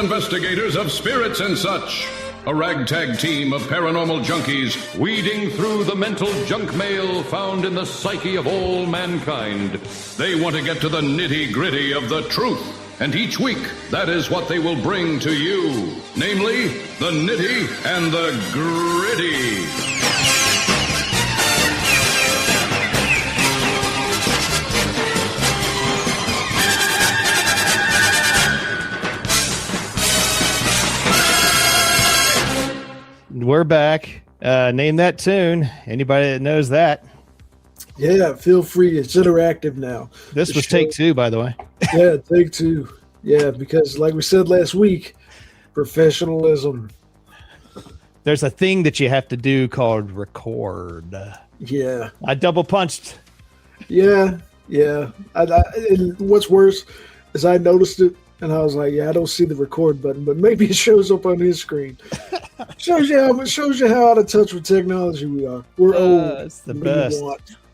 investigators of spirits and such. A ragtag team of paranormal junkies weeding through the mental junk mail found in the psyche of all mankind. They want to get to the nitty-gritty of the truth. And each week, that is what they will bring to you. Namely, the nitty and the gritty. We're back. Name that tune. Anybody that knows that. Yeah, feel free. It's interactive now. This was take two, by the way. Yeah, take two. Yeah, because like we said last week, professionalism. There's a thing that you have to do called record. Yeah. I double punched. Yeah. And what's worse is I noticed it, and I was like, yeah, I don't see the record button, but maybe it shows up on his screen. shows you how out of touch with technology we are. We're old. It's the best.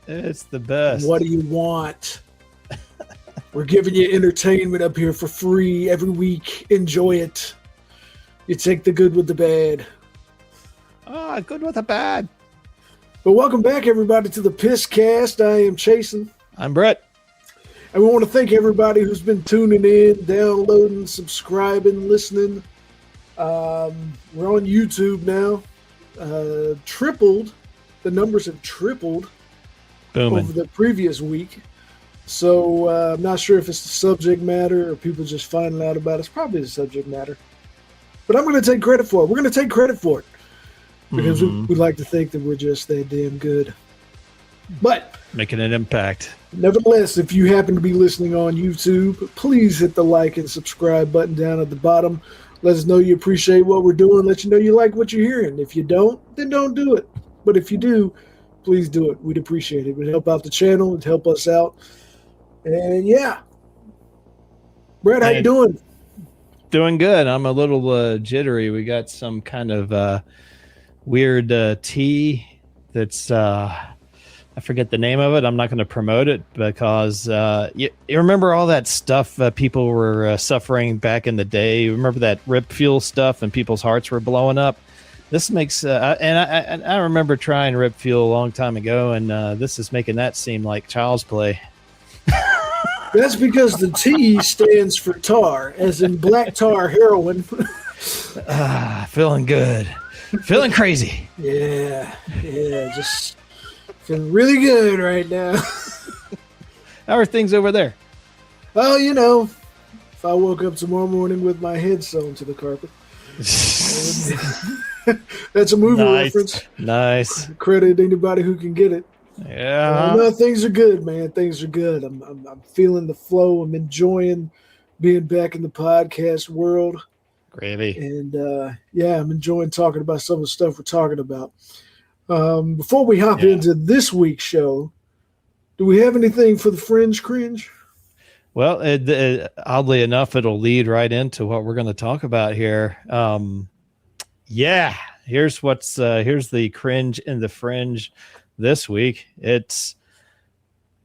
It's the best. What do you want? We're giving you entertainment up here for free every week. Enjoy it. You take the good with the bad. Good with the bad. But welcome back, everybody, to the P.I.S.S cast. I am Chasen. I'm Brett. And we want to thank everybody who's been tuning in, downloading, subscribing, listening. We're on YouTube now. Tripled. The numbers have tripled. Booming. Over the previous week. So I'm not sure if it's the subject matter or people just finding out about it. It's probably the subject matter. But I'm going to take credit for it. We're going to take credit for it. Because we like to think that we're just that damn good. But making an impact. Nevertheless, if you happen to be listening on YouTube, please hit the like and subscribe button down at the bottom. Let us know you appreciate what we're doing. Let you know you like what you're hearing. If you don't, then don't do it. But if you do, please do it. We'd appreciate it. It would help out the channel. It'd help us out. And yeah. Brett, how you doing? Doing good. I'm a little jittery. We got some kind of weird tea that's I forget the name of it. I'm not going to promote it because you remember all that stuff people were suffering back in the day. You remember that Rip Fuel stuff and people's hearts were blowing up? This makes and I remember trying Rip Fuel a long time ago, and this is making that seem like child's play. That's because the T stands for tar, as in black tar heroin. Feeling good. Feeling crazy. Yeah, just feeling really good right now. How are things over there? Well, you know, if I woke up tomorrow morning with my head sewn to the carpet. That's a movie reference. Nice. Credit anybody who can get it. Yeah. No, things are good, man. Things are good. I'm feeling the flow. I'm enjoying being back in the podcast world. Gravy. And I'm enjoying talking about some of the stuff we're talking about. Before we hop into this week's show, do we have anything for the Fringe Cringe? Well, oddly enough, it'll lead right into what we're going to talk about here. Here's the cringe and the fringe this week. It's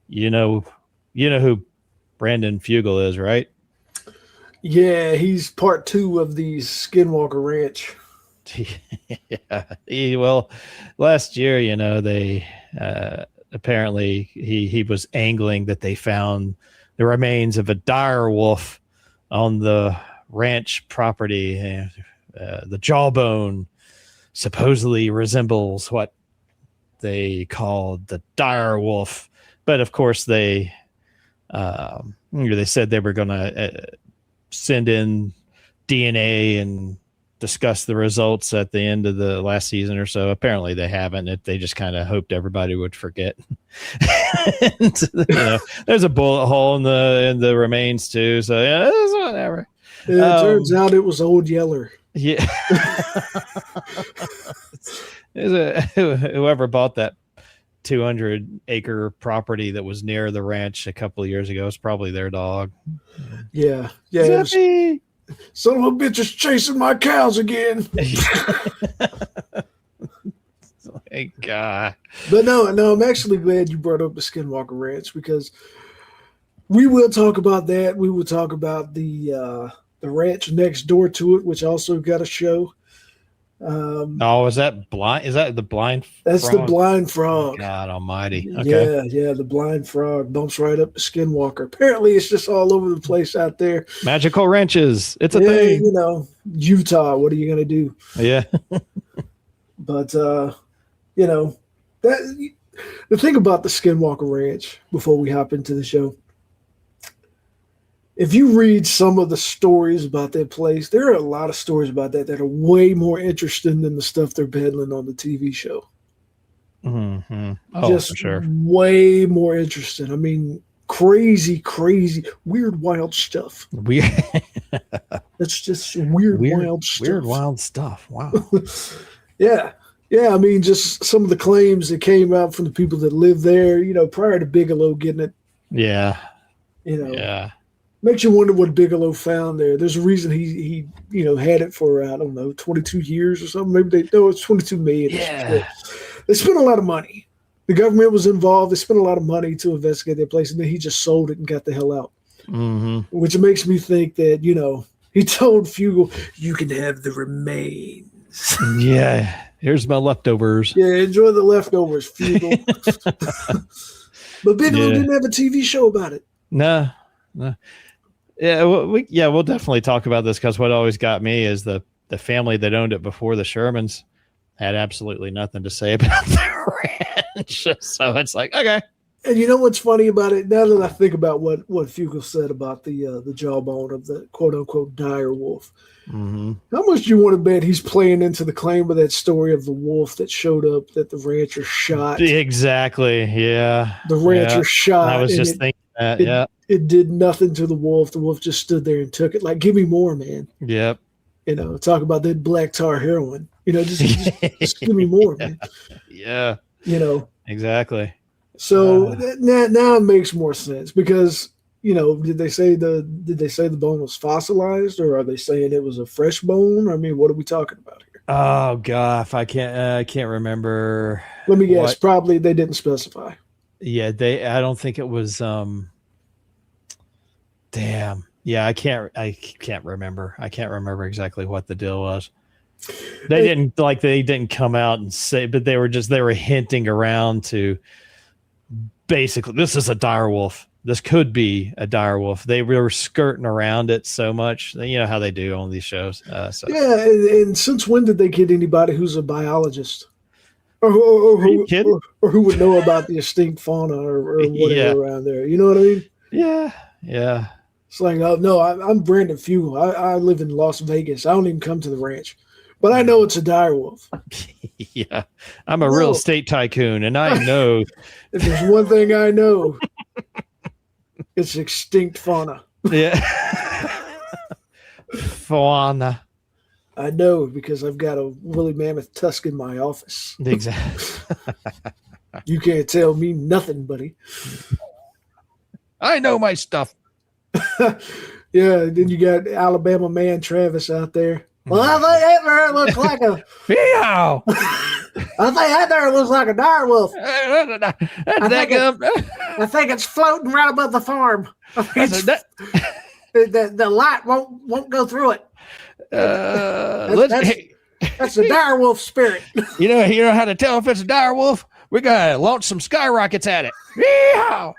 you know who Brandon Fugel is, right? Yeah, he's part 2 of the Skinwalker Ranch. Well, last year, they apparently he was angling that they found the remains of a dire wolf on the ranch property. The jawbone supposedly resembles what they called the dire wolf, but of course they said they were going to send in DNA and discuss the results at the end of the last season or so. Apparently they haven't. They just kind of hoped everybody would forget. And, there's a bullet hole in the remains too. So yeah, it's whatever. It turns out it was Old Yeller. Yeah. Whoever bought that 200-acre property that was near the ranch a couple of years ago is probably their dog. Yeah. Son of a bitch is chasing my cows again. Thank God. But no, I'm actually glad you brought up the Skinwalker Ranch, because we will talk about that. We will talk about the the ranch next door to it, which also got a show. Oh, is that blind? Is that the blind? That's frog? the blind frog. God Almighty! Okay. Yeah, the blind frog bumps right up to Skinwalker. Apparently, it's just all over the place out there. Magical wrenches. It's a thing. You know, Utah. What are you gonna do? Yeah. But you know, that the thing about the Skinwalker Ranch. Before we hop into the show, if you read some of the stories about that place, there are a lot of stories about that are way more interesting than the stuff they're peddling on the TV show. Mm-hmm. Oh, Just for sure. way more interesting. I mean, crazy, weird, wild stuff. Weird. That's just weird, wild stuff. Weird, wild stuff. Wow. Yeah. I mean, just some of the claims that came out from the people that live there, you know, prior to Bigelow getting it. Yeah. You know. Yeah. Makes you wonder what Bigelow found there. There's a reason he you know, had it for, I don't know, 22 years or something. Maybe it's 22 million. Yeah. They spent a lot of money. The government was involved. They spent a lot of money to investigate that place, and then he just sold it and got the hell out. Mm-hmm. Which makes me think that, you know, he told Fugel, you can have the remains. Yeah. Here's my leftovers. Yeah, enjoy the leftovers, Fugel. But Bigelow didn't have a TV show about it. No. Yeah, we'll definitely talk about this, because what always got me is the family that owned it before the Shermans had absolutely nothing to say about the ranch. So it's like, okay. And you know what's funny about it? Now that I think about what Fugel said about the jawbone of the quote unquote dire wolf, mm-hmm. How much do you want to bet he's playing into the claim of that story of the wolf that showed up that the rancher shot? Exactly. Yeah. The rancher shot. I was just thinking that. It did nothing to the wolf. The wolf just stood there and took it. Like, give me more, man. Yep. You know, talk about that black tar heroin. You know, just give me more, man. Yeah. You know. Exactly. So now it makes more sense, because, you know, did they say the bone was fossilized, or are they saying it was a fresh bone? I mean, what are we talking about here? Oh God, I can't remember. Let me guess. Probably they didn't specify. Yeah, I don't think it was. Damn. Yeah, I can't remember. I can't remember exactly what the deal was. They didn't come out and say, but they were hinting around to basically, this is a dire wolf. This could be a dire wolf. They were skirting around it so much. You know how they do on these shows. Yeah, and since when did they get anybody who's a biologist? Or who would know about the extinct fauna or whatever around there? You know what I mean? Yeah. It's like, oh no, I'm Brandon Fugel. I live in Las Vegas. I don't even come to the ranch, but I know it's a dire wolf. Yeah, I'm a real estate tycoon, and I know if there's one thing I know, it's extinct fauna. Yeah, fauna. I know because I've got a woolly mammoth tusk in my office. Exactly. You can't tell me nothing, buddy. I know my stuff. Yeah, then you got Alabama man Travis out there. Well, I think Hitler looks like a meow. I think Hitler looks like a dire wolf. I think it's floating right above the farm. The light won't go through it. That's the dire wolf spirit. You know how to tell if it's a dire wolf? We gotta launch some skyrockets at it. Meow.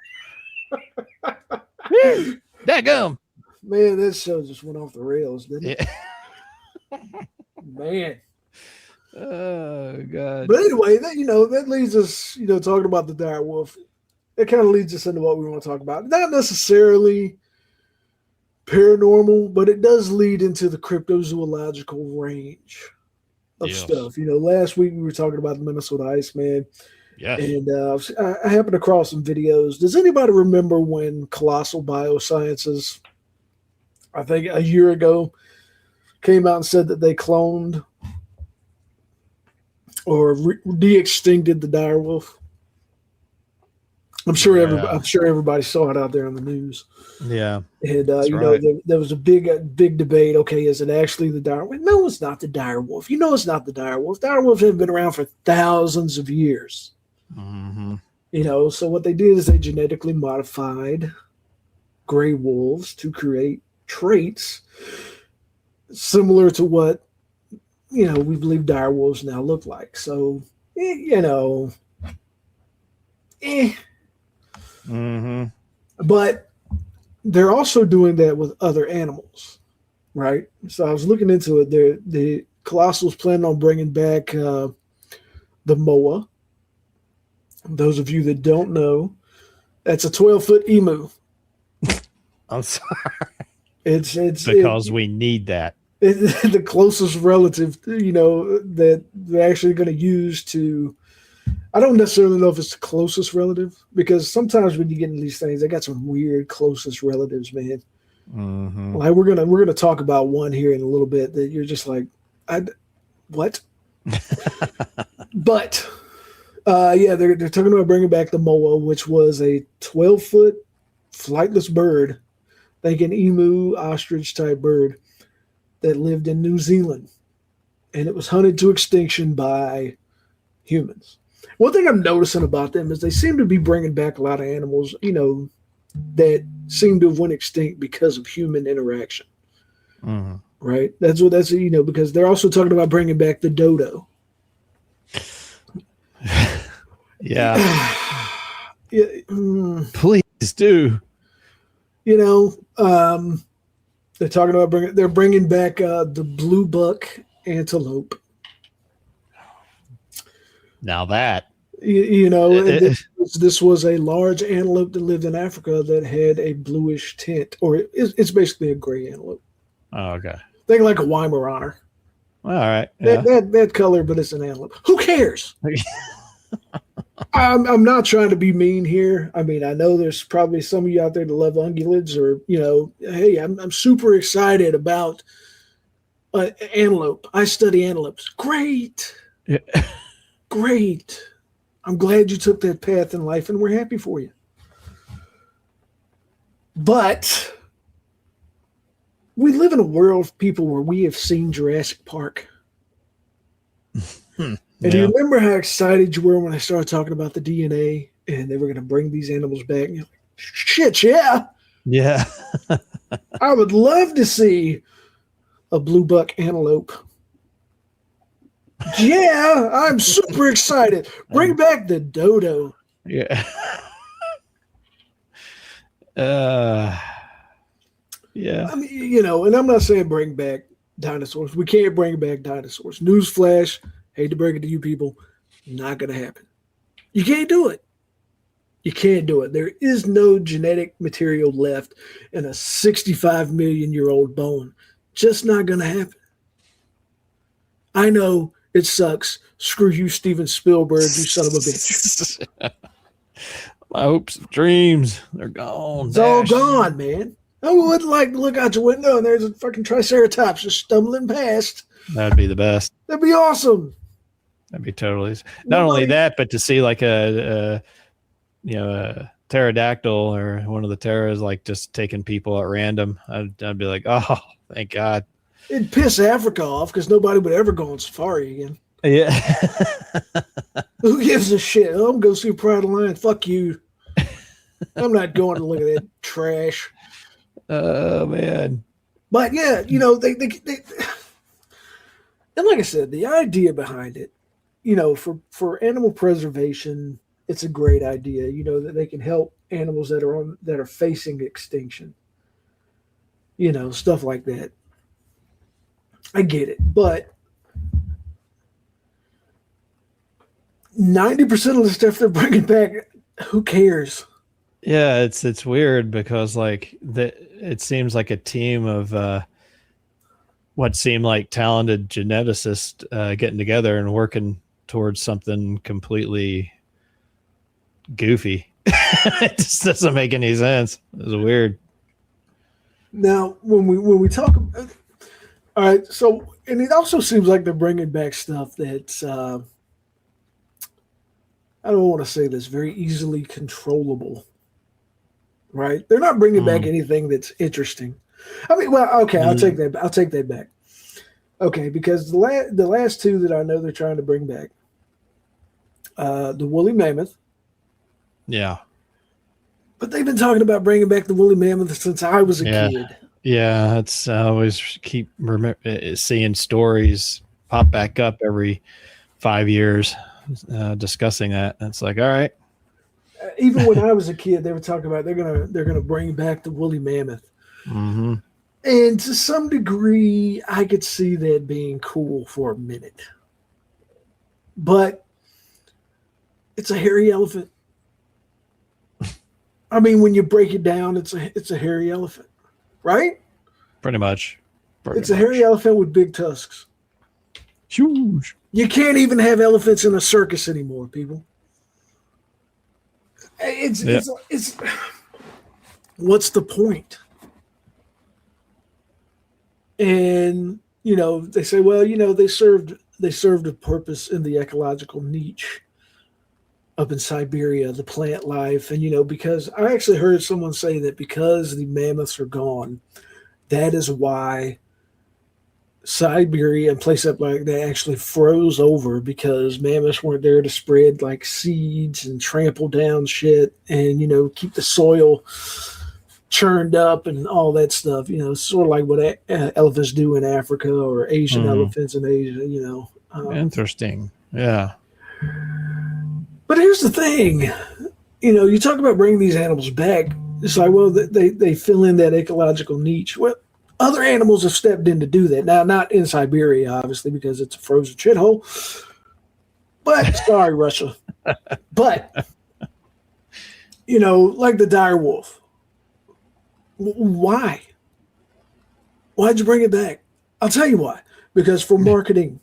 Dadgum. Man, this show just went off the rails, didn't it? Yeah. Man. Oh, God. But anyway, that leads us, talking about the dire wolf. It kind of leads us into what we want to talk about. Not necessarily paranormal, but it does lead into the cryptozoological range of stuff. Last week we were talking about the Minnesota Iceman. Yeah. And I happened across some videos. Does anybody remember when Colossal Biosciences, I think a year ago, came out and said that they cloned or de-extincted the dire wolf? I'm sure everybody saw it out there on the news. Yeah. And there was a big debate. Okay, is it actually the dire wolf? No, it's not the dire wolf. It's not the dire wolf. Dire wolves have been around for thousands of years. Mm-hmm. So what they did is they genetically modified gray wolves to create traits similar to what we believe dire wolves now look like. So, Mm-hmm. But they're also doing that with other animals, right? So I was looking into it. The Colossal's planning on bringing back the moa. Those of you that don't know, that's a 12-foot emu. I'm sorry. It's Because we need that. the closest relative, that they're actually going to use to. I don't necessarily know if it's the closest relative, because sometimes when you get into these things, they got some weird closest relatives, man. Mm-hmm. Like we're gonna talk about one here in a little bit that you're just like, what? But yeah, they're talking about bringing back the moa, which was a 12-foot flightless bird, like an emu, ostrich type bird that lived in New Zealand, and it was hunted to extinction by humans. One thing I'm noticing about them is they seem to be bringing back a lot of animals, that seem to have went extinct because of human interaction. Mm-hmm. Right? That's because they're also talking about bringing back the dodo. Yeah. Yeah, Please do. They're talking about bringing back the blue buck antelope. Now that this was a large antelope that lived in Africa that had a bluish tint, or it's basically a gray antelope. Oh, okay. Think like a Weimaraner. All right. Yeah. That color, but it's an antelope. Who cares? I'm not trying to be mean here. I mean, I know there's probably some of you out there that love ungulates, or hey, I'm super excited about antelope. I study antelopes. Great, Yeah. great. I'm glad you took that path in life, and we're happy for you. But we live in a world of people where we have seen Jurassic Park. And do you remember how excited you were when I started talking about the DNA and they were going to bring these animals back? And you're like, shit, yeah. Yeah. I would love to see a blue buck antelope. Yeah, I'm super excited. Bring back the dodo. Yeah. Yeah. I mean, and I'm not saying bring back dinosaurs. We can't bring back dinosaurs. Newsflash, hate to break it to you people, not going to happen. You can't do it. You can't do it. There is no genetic material left in a 65 million year old bone. Just not going to happen. I know it sucks. Screw you, Steven Spielberg, you son of a bitch. My hopes and dreams, they're gone. It's all gone, man. I would like to look out your window and there's a fucking Triceratops just stumbling past. That'd be the best. That'd be awesome. That'd be totally. Not only that, but to see like a pterodactyl or one of the pteras like just taking people at random, I'd be like, oh, thank God. It'd piss Africa off because nobody would ever go on safari again. Yeah. Who gives a shit? I'm going to see a Pride of Lion. Fuck you. I'm not going to look at that trash. Oh, man. But yeah, they and like I said, the idea behind it, for animal preservation, it's a great idea, that they can help animals that are facing extinction, stuff like that. I get it, but 90% of the stuff they're bringing back, who cares? Yeah, it's weird because like it seems like a team of what seem like talented geneticists getting together and working towards something completely goofy. It just doesn't make any sense. It's weird. Now, when we talk about, all right, so, and it also seems like they're bringing back stuff that's, I don't want to say this, very easily controllable, right? They're not bringing back anything that's interesting. I mean, well, okay, I'll take that back. Okay, because the last two that I know they're trying to bring back, the woolly mammoth. Yeah. But they've been talking about bringing back the woolly mammoth since I was a kid. Yeah, it's I always keep seeing stories pop back up every 5 years discussing that. And it's like, all right. Even when I was a kid, they were talking about they're gonna bring back the woolly mammoth, Mm-hmm. and to some degree, I could see that being cool for a minute. But it's a hairy elephant. I mean, when you break it down, it's a hairy elephant, right? Pretty much. It's a hairy elephant with big tusks. Huge. You can't even have elephants in a circus anymore, people. It's what's the point? And they say, well, they served a purpose in the ecological niche up in Siberia, the plant life, and because I actually heard someone say that because the mammoths are gone, that is why Siberia and places up like that actually froze over, because mammoths weren't there to spread like seeds and trample down shit and keep the soil churned up and all that stuff. Sort of like what elephants do in Africa, or Asian elephants in Asia. Interesting. Yeah. But here's the thing, you talk about bringing these animals back. It's like, well, they fill in that ecological niche. Well, other animals have stepped in to do that. Now, not in Siberia, obviously, because it's a frozen shithole. But sorry, Russia. But like the dire wolf. Why? Why'd you bring it back? I'll tell you why. Because for marketing.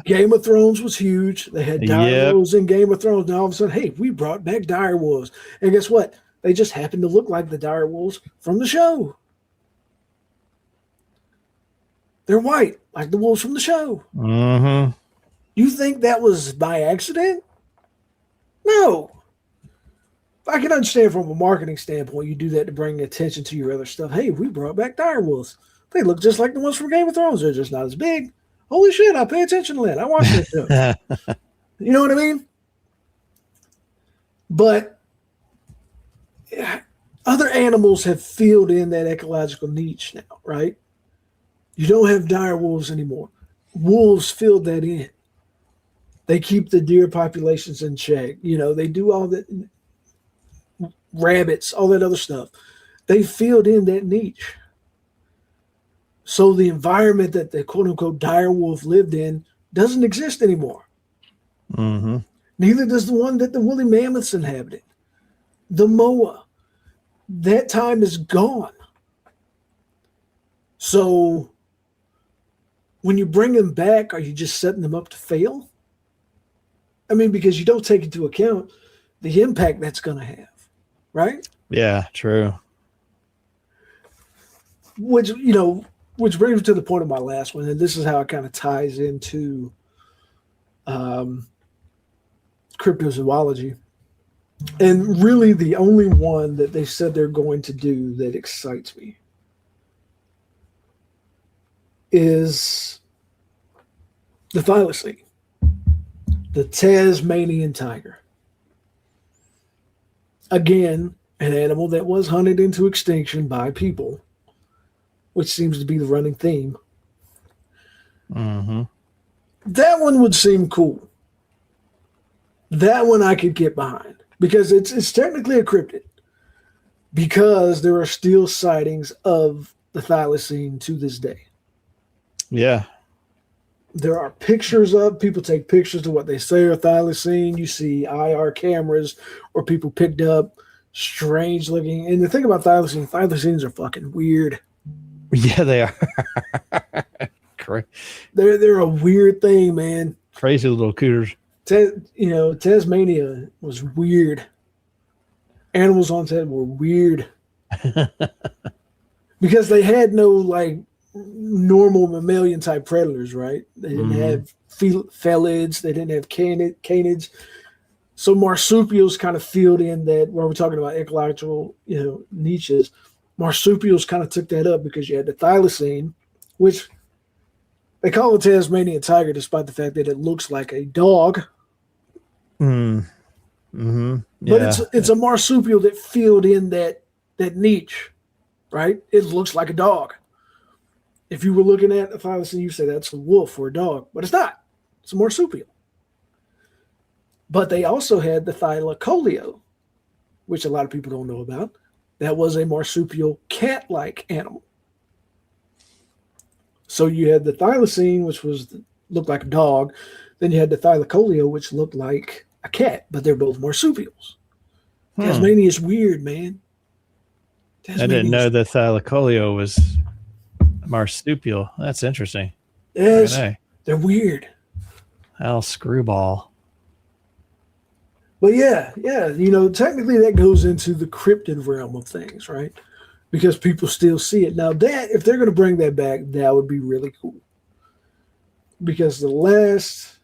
Game of Thrones was huge. They had dire wolves in Game of Thrones. Now all of a sudden, hey, we brought back dire wolves. And guess what? They just happen to look like the dire wolves from the show. They're white, like the wolves from the show. Mm-hmm. You think that was by accident? No. I can understand from a marketing standpoint, you do that to bring attention to your other stuff. Hey, we brought back dire wolves. They look just like the ones from Game of Thrones. They're just not as big. Holy shit, I pay attention to that. I watch that show. You know what I mean? But other animals have filled in that ecological niche now, right? You don't have dire wolves anymore. Wolves filled that in. They keep the deer populations in check. They do all that, rabbits, all that other stuff. They filled in that niche. So the environment that the quote-unquote dire wolf lived in doesn't exist anymore. Mm-hmm. Neither does the one that the woolly mammoths inhabited. The moa. That time is gone. So when you bring them back, are you just setting them up to fail? I mean, because you don't take into account the impact that's going to have, right? Yeah, true. Which brings me to the point of my last one, and this is how it kind of ties into cryptozoology. And really the only one that they said they're going to do that excites me is the thylacine, the Tasmanian tiger. Again, an animal that was hunted into extinction by people, which seems to be the running theme. Mm-hmm. That one would seem cool. That one I could get behind. Because it's technically a cryptid, because there are still sightings of the thylacine to this day. Yeah. There are pictures of, people take pictures of what they say are thylacine. You see IR cameras or people picked up strange looking. And the thing about thylacines are fucking weird. Yeah, they are. They're a weird thing, man. Crazy little cooters. Tasmania was weird. Animals on Tasmania were weird because they had no like normal mammalian type predators, right? They didn't have felids, they didn't have canids. So marsupials kind of filled in that, where we're talking about ecological, niches. Marsupials kind of took that up because you had the thylacine, which they call it Tasmanian tiger, despite the fact that it looks like a dog. Mm-hmm. Yeah. But it's a marsupial that filled in that that niche, right? It looks like a dog. If you were looking at a thylacine, you say that's a wolf or a dog, but it's not. It's a marsupial. But they also had the thylacoleo, which a lot of people don't know about. That was a marsupial cat-like animal. So you had the thylacine, which looked like a dog. Then you had the thylacoleo, which looked like a cat, but they're both marsupials. Tasmania's weird, man. I didn't know the thylacoleo was marsupial. That's interesting. Yes, they're weird. Hell, screwball. But yeah, technically that goes into the cryptid realm of things, right? Because people still see it. Now that, if they're going to bring that back, that would be really cool. Because the last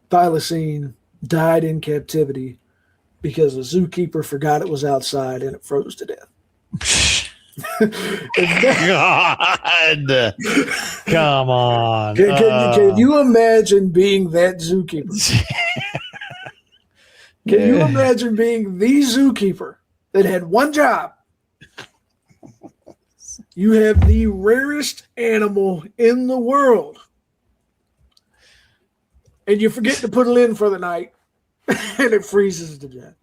thylacine died in captivity because a zookeeper forgot it was outside and it froze to death. God, come on. Can you imagine being that zookeeper? Can you imagine being the zookeeper that had one job? You have the rarest animal in the world, and you forget to put it in for the night, and it freezes to death.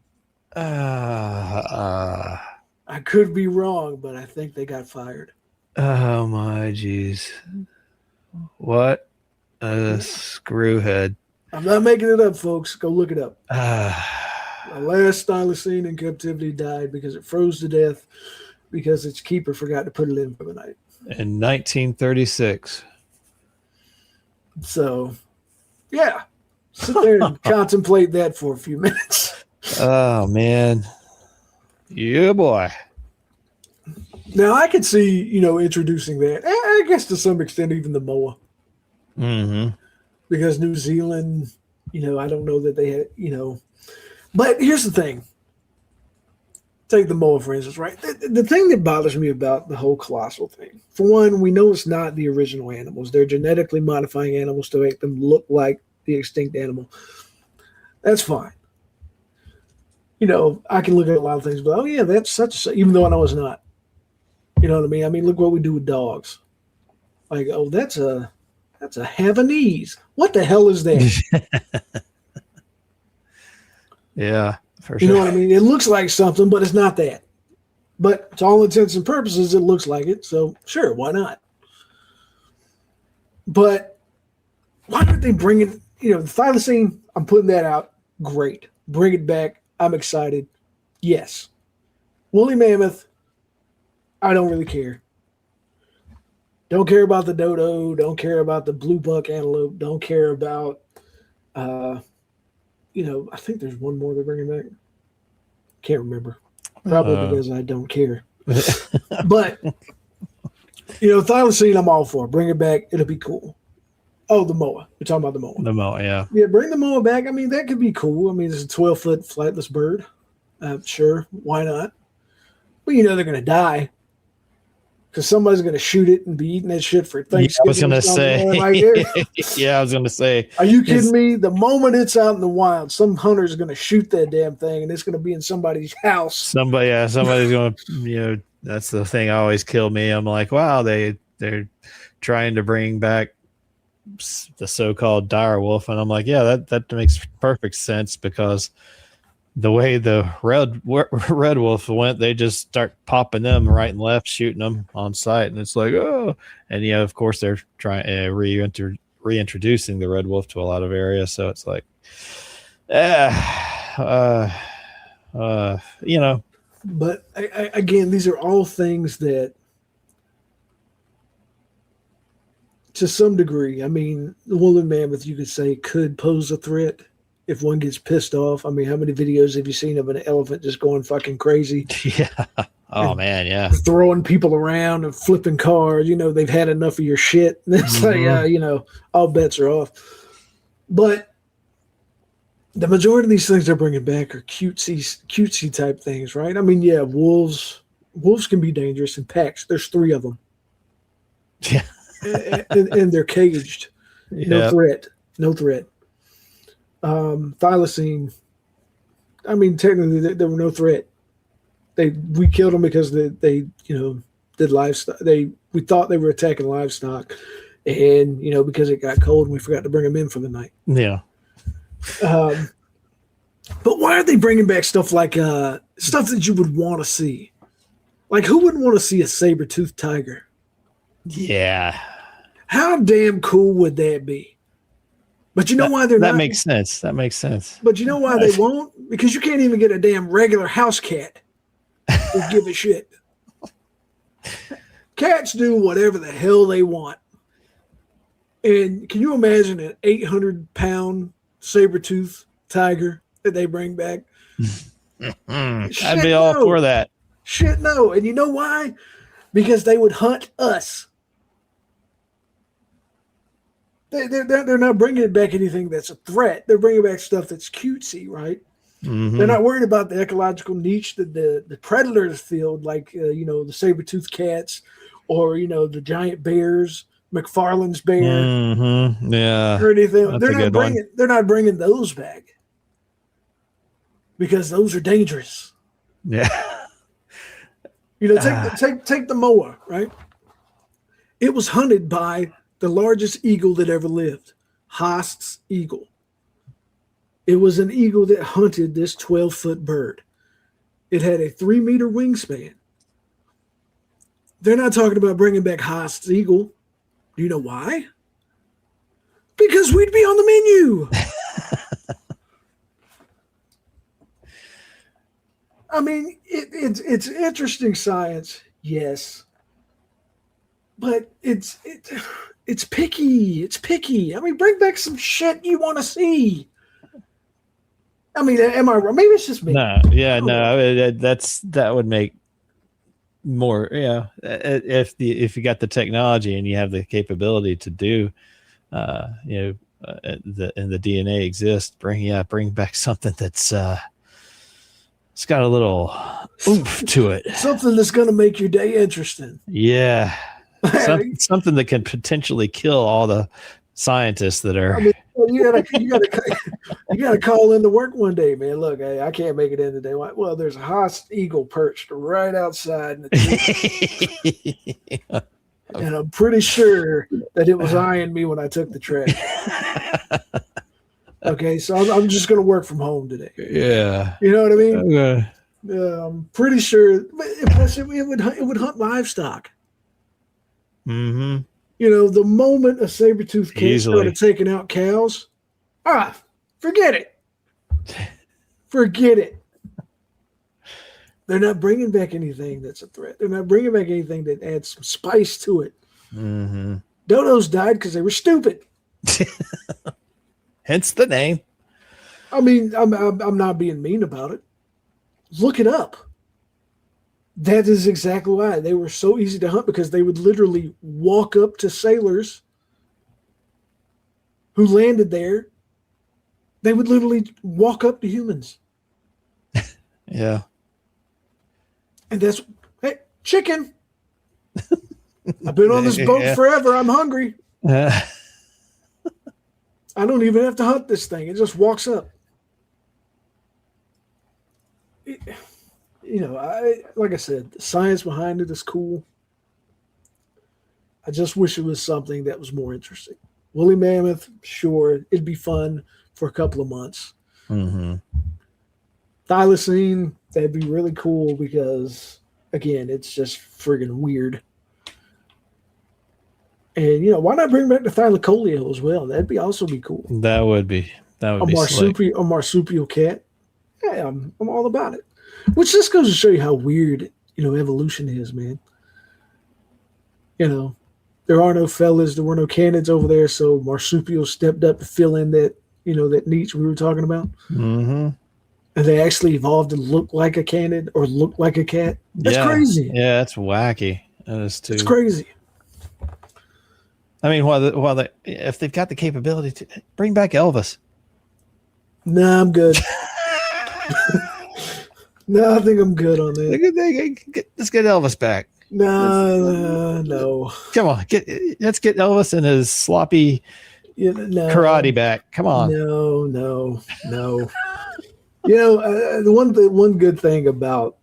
I could be wrong, but I think they got fired. Oh my jeez. What a screwhead. I'm not making it up, folks. Go look it up. The last thylacine in captivity died because it froze to death because its keeper forgot to put it in for the night. In 1936. So, yeah. Sit there and contemplate that for a few minutes. Oh, man. Yeah, boy. Now, I could see, introducing that. I guess to some extent, even the moa. Mm-hmm. Because New Zealand, I don't know that they had, But here's the thing. Take the moa, for instance, right? The thing that bothers me about the whole colossal thing, for one, we know it's not the original animals. They're genetically modifying animals to make them look like the extinct animal. That's fine. I can look at a lot of things, but, oh, yeah, that's such, even though I know it's not. You know what I mean? I mean, look what we do with dogs. Like, oh, that's a Havanese. What the hell is that? Yeah, for sure. You know what I mean? It looks like something, but it's not that. But to all intents and purposes, it looks like it. So, sure, why not? But why aren't they bringing, the thylacine, I'm putting that out. Great. Bring it back. I'm excited. Yes. Woolly mammoth, I don't really care. Don't care about the dodo. Don't care about the blue buck antelope. Don't care about, I think there's one more they're bringing back. Can't remember. Probably because I don't care. But, thylacine, I'm all for. Bring it back. It'll be cool. Oh, the moa. We're talking about the moa. The moa, yeah. Yeah, bring the moa back. I mean, that could be cool. I mean, it's a 12-foot flightless bird. Sure, why not? But they're going to die. Because somebody's going to shoot it and be eating that shit for Thanksgiving. I was going to say. I was going to say. Are you kidding me? The moment it's out in the wild, some hunter's going to shoot that damn thing, and it's going to be in somebody's house. Somebody's going to, that's the thing that always killed me. I'm like, wow, they're trying to bring back the so-called dire wolf. And I'm like, yeah, that makes perfect sense because the way the red wolf went, they just start popping them right and left, shooting them on sight, and it's like, oh, and of course they're trying reintroducing the red wolf to a lot of areas, so it's like, But again, these are all things that, to some degree, I mean, the woolly mammoth, you could say, could pose a threat. If one gets pissed off. I mean, how many videos have you seen of an elephant just going fucking crazy? Yeah. Oh, man, yeah. Throwing people around and flipping cars. They've had enough of your shit. And it's like, all bets are off. But the majority of these things they're bringing back are cutesy type things, right? I mean, yeah, wolves can be dangerous in packs. There's 3 of them. Yeah. and they're caged. No threat. Thylacine, I mean, technically, there were no threat. we killed them because they did livestock. We thought they were attacking livestock, and because it got cold and we forgot to bring them in for the night. Yeah. But why are they bringing back stuff like stuff that you would want to see? Like, who wouldn't want to see a saber-toothed tiger? Yeah. How damn cool would that be? But you know why they're not? That makes sense. That makes sense. But you know why they won't? Because you can't even get a damn regular house cat to give a shit. Cats do whatever the hell they want. And can you imagine an 800-pound saber-toothed tiger that they bring back? I'd be all for that. Shit, no. And you know why? Because they would hunt us. They're not bringing back anything that's a threat. They're bringing back stuff that's cutesy, right? Mm-hmm. They're not worried about the ecological niche that the predators filled, like the saber-toothed cats, or the giant bears, McFarlane's bear, yeah, or anything. That's They're not bringing those back because those are dangerous. Yeah. Take the moa, right? It was hunted by the largest eagle that ever lived, Haast's eagle. It was an eagle that hunted this 12-foot bird. It had a 3-meter wingspan. They're not talking about bringing back Haast's eagle. Do you know why? Because we'd be on the menu. I mean, it's interesting science, yes, but it's picky. It's picky. I mean, bring back some shit you want to see. I mean, am I wrong? Maybe it's just me. No, yeah, no. That would make more. Yeah, if you got the technology and you have the capability to do, the DNA exists. Bring back something that's it's got a little oomph to it. Something that's going to make your day interesting. Yeah, something that can potentially kill all the scientists that are. I mean, you gotta call in to work one day, man. Look, I can't make it in today. Well, there's a Haast eagle perched right outside in the tree. And I'm pretty sure that it was eyeing me when I took the trash. Okay, so I'm just going to work from home today. Yeah, you know what I mean. Okay. I'm pretty sure. Plus, it would hunt livestock. Mm-hmm. The moment a saber-toothed cat started taking out cows, forget it. Forget it. They're not bringing back anything that's a threat. They're not bringing back anything that adds some spice to it. Mm-hmm. Dodos died because they were stupid. Hence the name. I mean, I'm not being mean about it. Look it up. That is exactly why they were so easy to hunt, because they would literally walk up to sailors who landed there. They would literally walk up to humans. Yeah. And that's, hey, chicken. I've been on this boat forever. I'm hungry. I don't even have to hunt this thing. It just walks up. Like I said, the science behind it is cool. I just wish it was something that was more interesting. Woolly mammoth, sure, it'd be fun for a couple of months. Mm-hmm. Thylacine, that'd be really cool because, again, it's just friggin' weird. And why not bring back the thylacoleo as well? That'd also be cool. That would be a marsupial cat. Yeah, I'm all about it. Which just goes to show you how weird evolution is, man. There are no fellas, there were no canids over there, so marsupials stepped up to fill in that that niche we were talking about. Mm-hmm. And they actually evolved to look like a canid or look like a cat. That's crazy. Yeah, that's wacky. That is too. It's crazy. I mean, if they've got the capability to bring back Elvis. Nah, I'm good. No, I think I'm good on that. Let's get Elvis back. No. Come on, let's get Elvis and his sloppy karate back. Come on. No. The one good thing about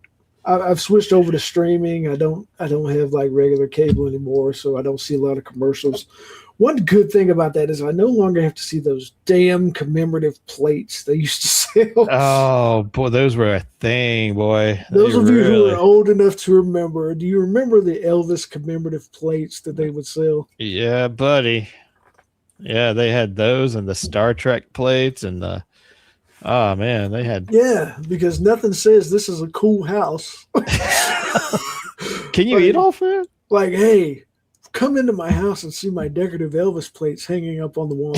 I've switched over to streaming. I don't have like regular cable anymore, so I don't see a lot of commercials. One good thing about that is I no longer have to see those damn commemorative plates they used to sell. Oh boy, those were a thing, boy. Those of you who are old enough to remember, do you remember the Elvis commemorative plates that they would sell? Yeah, buddy. Yeah, they had those and the Star Trek plates and the. Oh man, they had. Yeah, because nothing says this is a cool house. Can you eat off it? Like, hey, come into my house and see my decorative Elvis plates hanging up on the wall.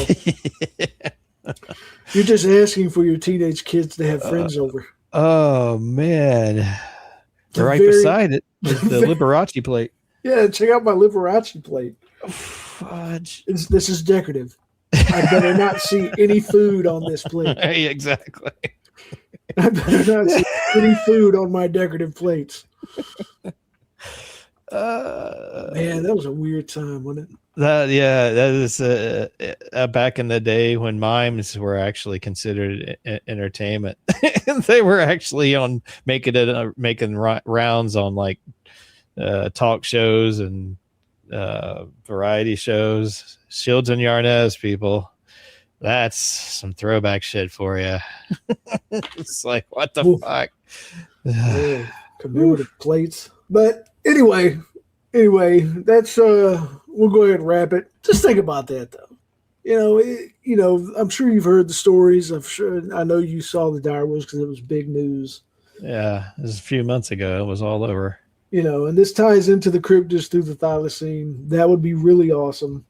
You're just asking for your teenage kids to have friends over. Oh man, beside it is the Liberace plate. Yeah, check out my Liberace plate. Fudge. This is decorative. I better not see any food on this plate. Hey, exactly. I better not see any food on my decorative plates. Man, that was a weird time, wasn't it? That is back in the day when mimes were actually considered entertainment. They were actually on making rounds on like talk shows and variety shows. Shields and Yarnez, people. That's some throwback shit for you. It's like, what the fuck? Commemorative plates. But anyway, that's we'll go ahead and wrap it. Just think about that though. I'm sure you've heard the stories. I know you saw the dire wolves because it was big news. Yeah, it was a few months ago. It was all over. And this ties into the cryptids through the thylacine. That would be really awesome.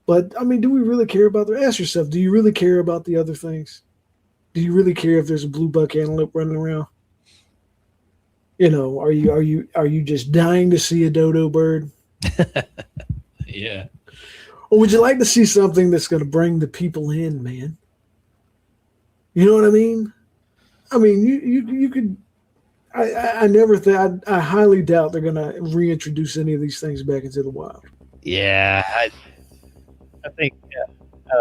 But I mean, do we really care about them? Ask yourself, do you really care about the other things? Do you really care if there's a blue buck antelope running around? Are you just dying to see a dodo bird? Yeah. Or would you like to see something that's going to bring the people in, man? You know what I mean? I mean, you could. I never think. I highly doubt they're going to reintroduce any of these things back into the wild. Yeah, I think. Yeah,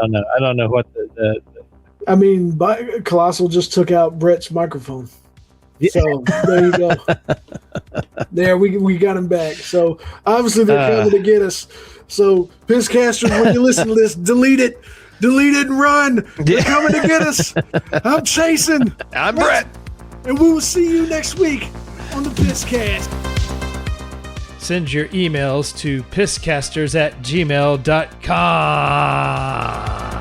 I don't know what the I mean, Colossal just took out Brett's microphone. So there you go. There we got him back. So obviously they're coming to get us. So P.I.S.S casters, when you listen to this, delete it and run. They're coming to get us. I'm chasing. I'm Brett. And we will see you next week on the P.I.S.S cast. Send your emails to pisscasters@gmail.com.